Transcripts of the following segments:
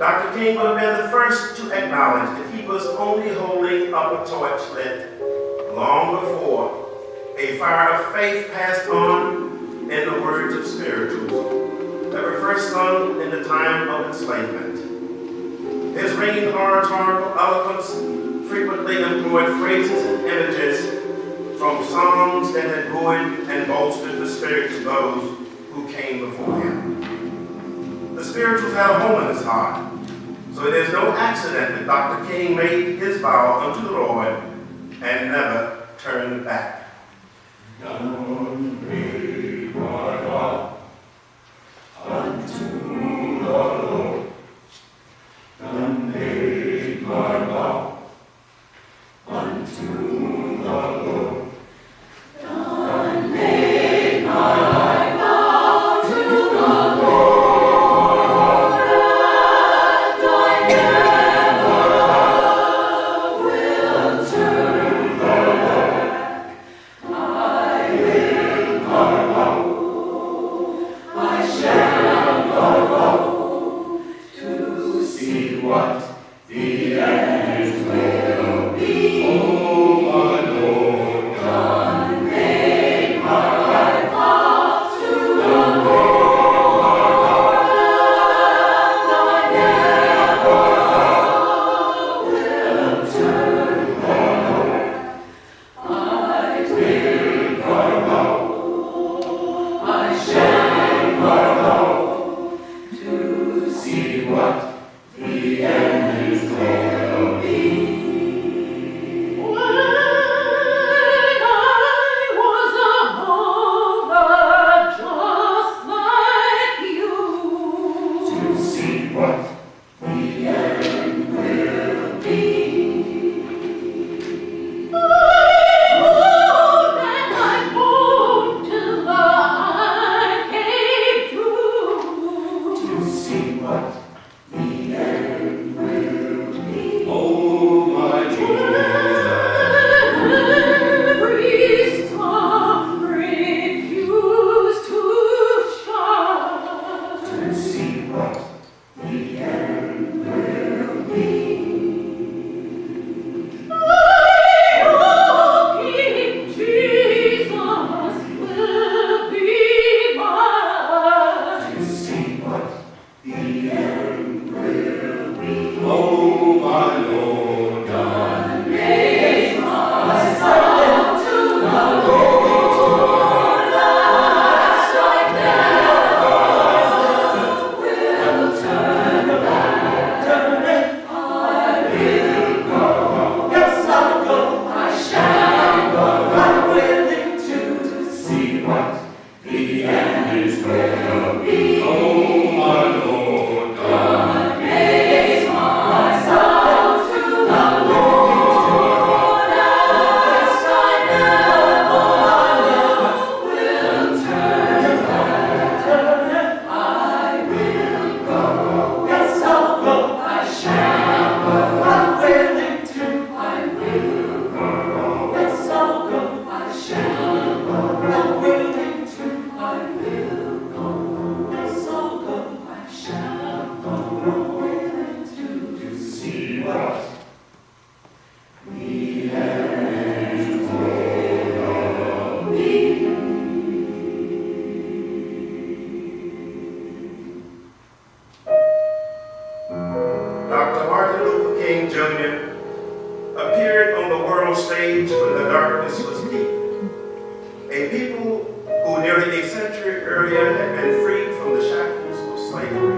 Dr. King would have been the first to acknowledge that he was only holding up a torch lit long before a fire of faith passed on in the words of spirituals that were first sung in the time of enslavement. His ringing oratorical eloquence frequently employed phrases and images from songs that had buoyed and bolstered the spirits of those who came before him. The spirituals had a home in his heart, so it is no accident that Dr. King made his vow unto the Lord and never turned back. Done be my vow unto the Lord. Done be my vow unto the Lord. Done be my vow to the Lord. I will age when the darkness was deep. A people who nearly a century earlier had been freed from the shackles of slavery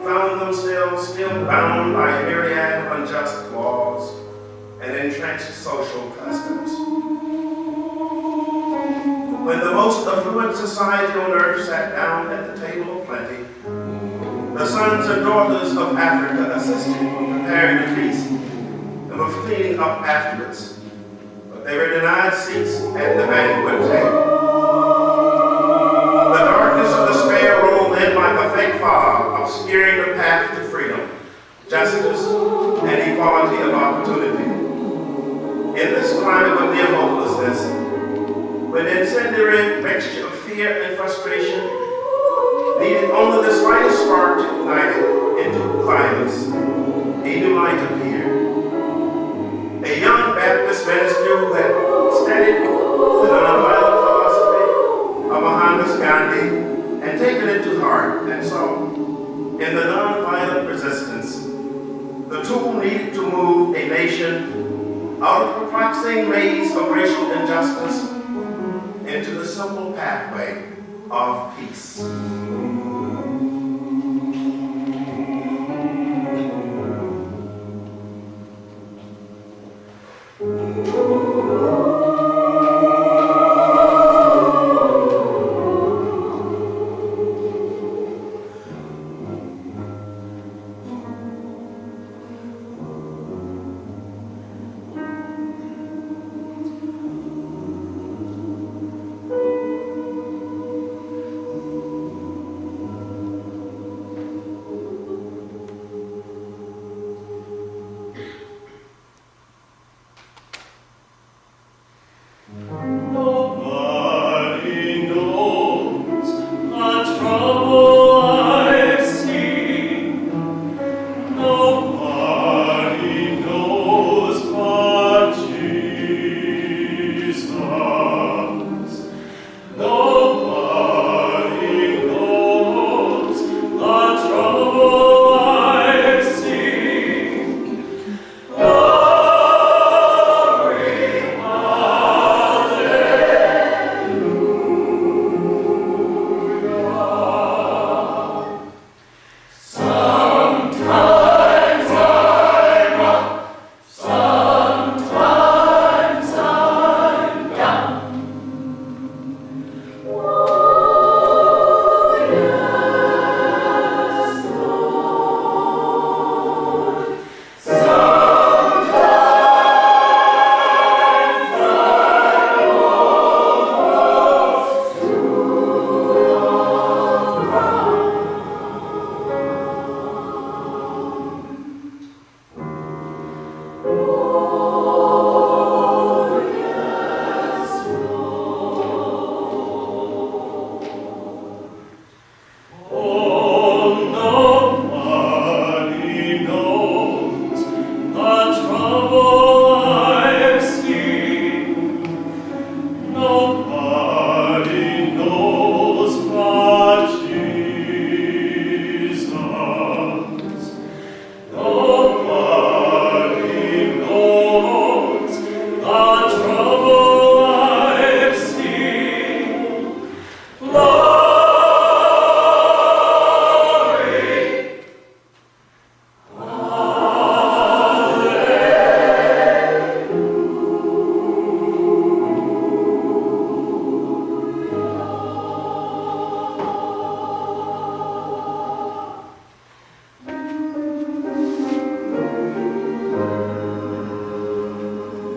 found themselves still bound by a myriad of unjust laws and entrenched social customs. When the most affluent society on earth sat down at the table of plenty, the sons and daughters of Africa assisted in preparing the feast and were cleaning up afterwards, but they were denied seats at the banquet table. The darkness of despair rolled in like a thick fog, obscuring the path to freedom, justice, and equality of opportunity. In this climate of near hopelessness, when the incendiary mixture of fear and frustration needed only the slightest spark to ignite it into violence, a new light appeared. A young Baptist minister who had studied the nonviolent philosophy of Mohammed Gandhi and taken it to heart, and so, in the nonviolent resistance, the tool needed to move a nation out of the perplexing maze of racial injustice into the simple pathway of peace.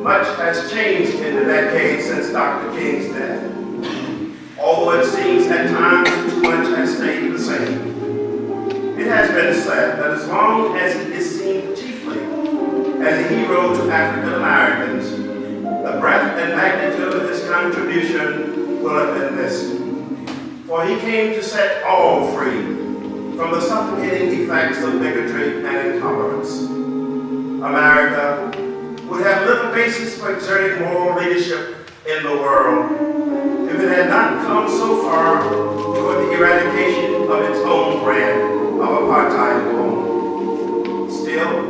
Much has changed in the decades since Dr. King's death, although it seems at times too much has stayed the same. It has been said that as long as he is seen chiefly as a hero to African Americans, the breadth and magnitude of his contribution will have been missed. For he came to set all free from the suffocating effects of bigotry and intolerance. America would have little basis for exerting moral leadership in the world if it had not come so far toward the eradication of its own brand of apartheid rule. Still,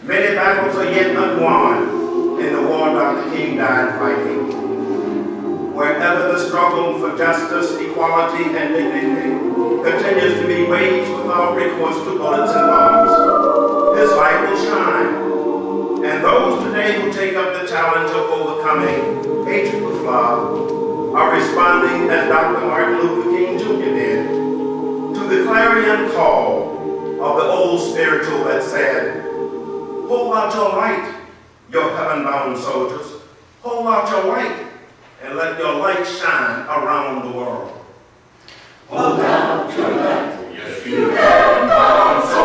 many battles are yet unwon in the war Dr. King died fighting. Wherever the struggle for justice, equality, and dignity continues to be waged without recourse to bullets and bombs, his light will shine. And those today who take up the challenge of overcoming hatred with love are responding as Dr. Martin Luther King Jr. did to the clarion call of the old spiritual that said, "Hold out your light, your heaven-bound soldiers. Hold out your light and let your light shine around the world." Hold out your light, yes, you heaven-bound soldiers.